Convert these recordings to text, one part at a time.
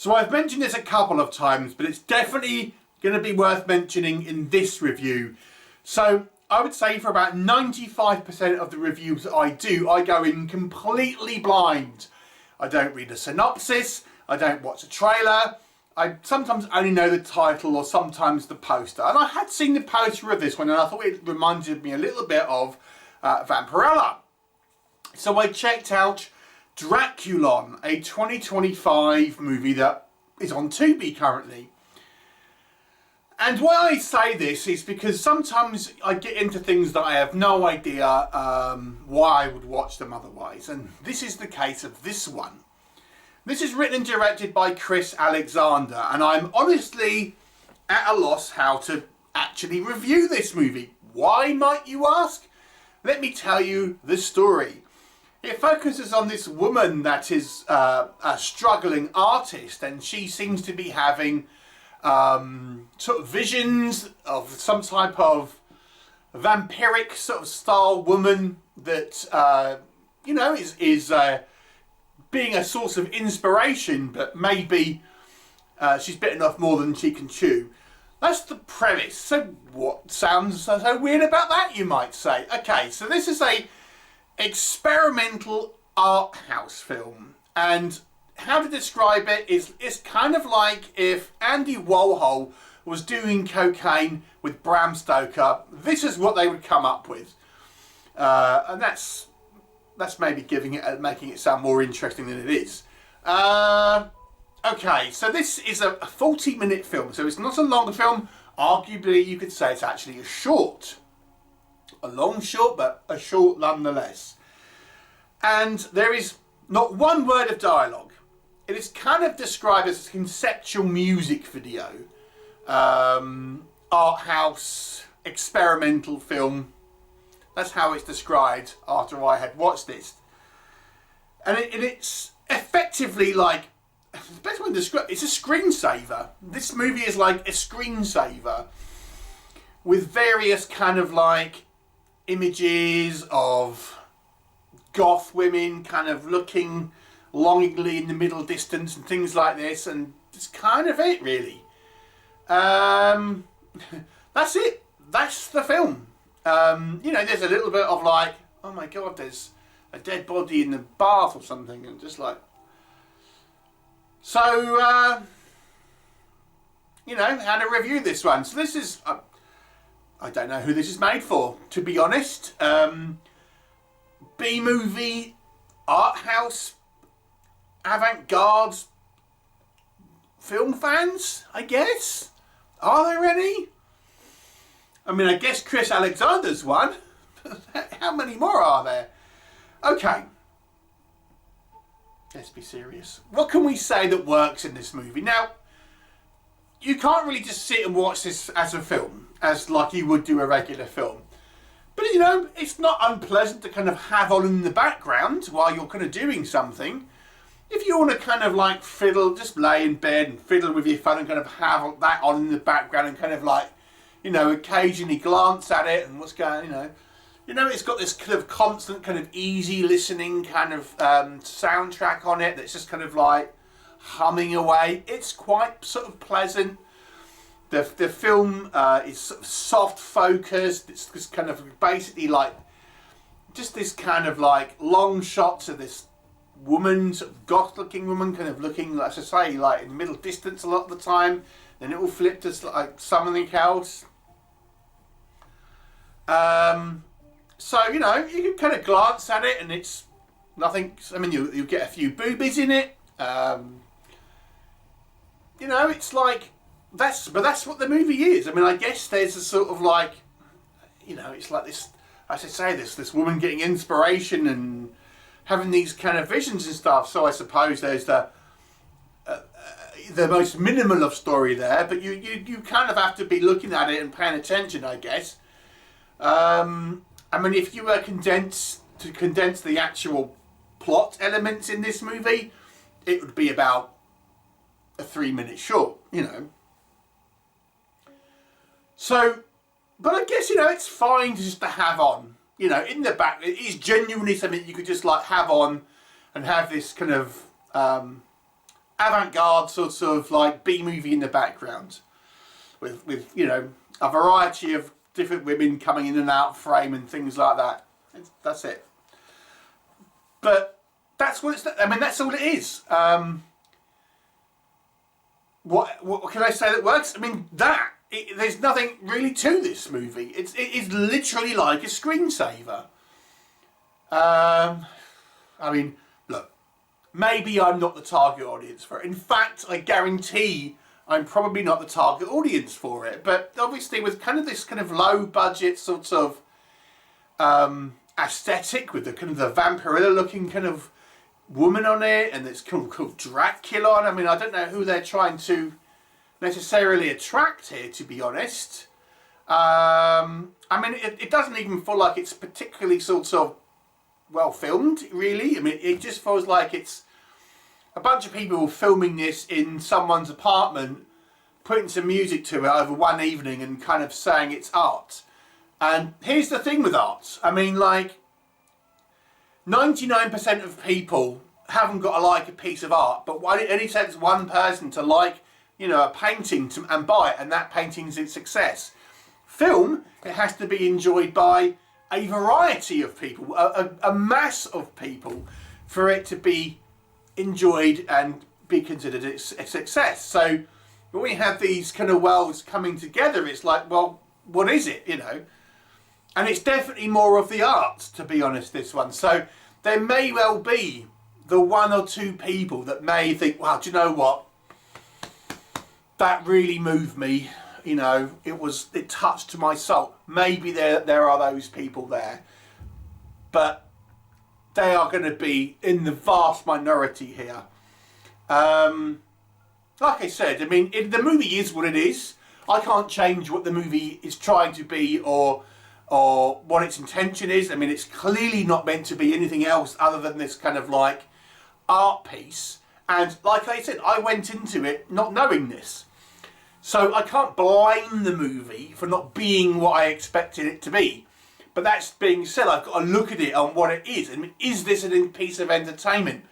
So I've mentioned this a couple of times, but it's definitely going to be worth mentioning in this review. So I would say for about 95% of the reviews that I do, I go in completely blind. I don't read a synopsis, I don't watch a trailer, I sometimes only know the title or sometimes the poster. And I had seen the poster of this one and I thought it reminded me a little bit of Vampirella. So I checked out DRAKULON, a 2025 movie that is on Tubi currently. And why I say this is because sometimes I get into things that I have no idea why I would watch them otherwise. And this is the case of this one. This is written and directed by Chris Alexander, and I'm honestly at a loss how to actually review this movie. Why, might you ask? Let me tell you the story. It focuses on this woman that is a struggling artist, and she seems to be having sort of visions of some type of vampiric sort of style woman that you know is being a source of inspiration, but maybe she's bitten off more than she can chew. That's the premise. So what sounds so weird about that, you might say? Okay, so this is a experimental art house film, and how to describe it is it's kind of like if Andy Warhol was doing cocaine with Bram Stoker. This is what they would come up with, and that's maybe giving it, making it sound more interesting than it is. Okay, so this is a 40-minute film, so it's not a long film. Arguably, you could say it's actually a short. A long short, but a short nonetheless. And there is not one word of dialogue. It is kind of described as a conceptual music video. Art house, experimental film. That's how it's described after I had watched this. And it's effectively like, the best way to describe it, it's a screensaver. This movie is like a screensaver with various kind of like images of goth women kind of looking longingly in the middle distance and things like this, and it's kind of it really. That's it. That's the film. You know, there's a little bit of like, oh my god, there's a dead body in the bath or something, and just like, so you know, how to review this one. So this is I don't know who this is made for, to be honest. B-movie, art house, avant-garde film fans, I guess. Are there any? I mean, I guess Chris Alexander's one. How many more are there? Okay. Let's be serious. What can we say that works in this movie? Now, you can't really just sit and watch this as a film, as like you would do a regular film. But, you know, it's not unpleasant to kind of have on in the background while you're kind of doing something. If you want to kind of like fiddle, just lay in bed and fiddle with your phone and kind of have that on in the background and kind of like, you know, occasionally glance at it and what's going, you know, it's got this kind of constant kind of easy listening kind of soundtrack on it that's just kind of like humming away. It's quite sort of pleasant. The film is sort of soft focused. It's just kind of basically like just this kind of like long shots of this woman, sort of goth looking woman, kind of looking, like I say, like in middle distance a lot of the time. Then it will flip to like something else. So, you know, you can kind of glance at it and it's nothing. I mean, you get a few boobies in it. You know, it's like, that's what the movie is. I mean, I guess there's a sort of like, you know, it's like this, as I say, this woman getting inspiration and having these kind of visions and stuff. So I suppose there's the most minimal of story there, but you kind of have to be looking at it and paying attention, I guess. I mean, if you were to condense the actual plot elements in this movie, it would be about a 3-minute short, you know. So, but I guess, you know, it's fine just to have on, you know, in the back. It is genuinely something you could just like have on and have this kind of avant-garde sort of like B-movie in the background with you know, a variety of different women coming in and out of frame and things like that. That's it. But that's what it's, I mean, that's all it is. What can I say that works? I mean, there's nothing really to this movie. It is literally like a screensaver. I mean, look, maybe I'm not the target audience for it. In fact, I guarantee I'm probably not the target audience for it. But obviously with kind of this kind of low budget sort of aesthetic with the kind of the vampirilla looking kind of woman on it, and it's called DRAKULON. I mean, I don't know who they're trying to necessarily attract here, to be honest. I mean, it doesn't even feel like it's particularly sort of well filmed, really. I mean, it just feels like it's a bunch of people filming this in someone's apartment, putting some music to it over one evening and kind of saying it's art. And here's the thing with art. I mean, like, 99% of people haven't got to like a piece of art, but it only takes one person to like, you know, a painting and buy it, and that painting's a success. Film, it has to be enjoyed by a variety of people, a mass of people, for it to be enjoyed and be considered a success. So when we have these kind of worlds coming together, it's like, well, what is it, you know? And it's definitely more of the art, to be honest, this one. So there may well be the one or two people that may think, well, do you know what? That really moved me. You know, it touched my soul. Maybe there are those people there. But they are going to be in the vast minority here. Like I said, I mean, the movie is what it is. I can't change what the movie is trying to be or what its intention is. I mean, it's clearly not meant to be anything else other than this kind of like art piece. And like I said, I went into it not knowing this. So I can't blame the movie for not being what I expected it to be. But that's being said, I've got to look at it on what it is. I mean, is this a piece of entertainment?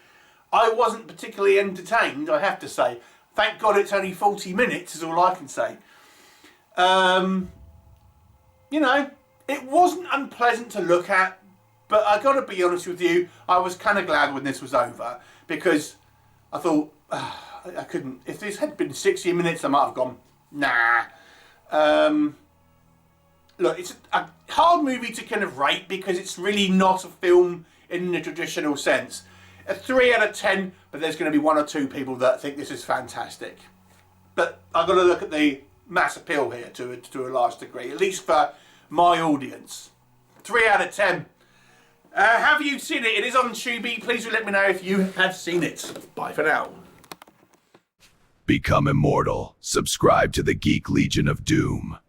I wasn't particularly entertained, I have to say. Thank God it's only 40 minutes, is all I can say. You know, it wasn't unpleasant to look at, but I got to be honest with you, I was kind of glad when this was over, because I thought, I couldn't, if this had been 60 minutes, I might have gone, nah. Look, it's a hard movie to kind of rate because it's really not a film in the traditional sense. A 3 out of 10, but there's going to be one or two people that think this is fantastic. But I've got to look at the mass appeal here to a large degree, at least for my audience. 3 out of 10. Have you seen it? It is on Tubi. Please do let me know if you have seen it. Bye for now. Become immortal. Subscribe to the Geek Legion of Doom.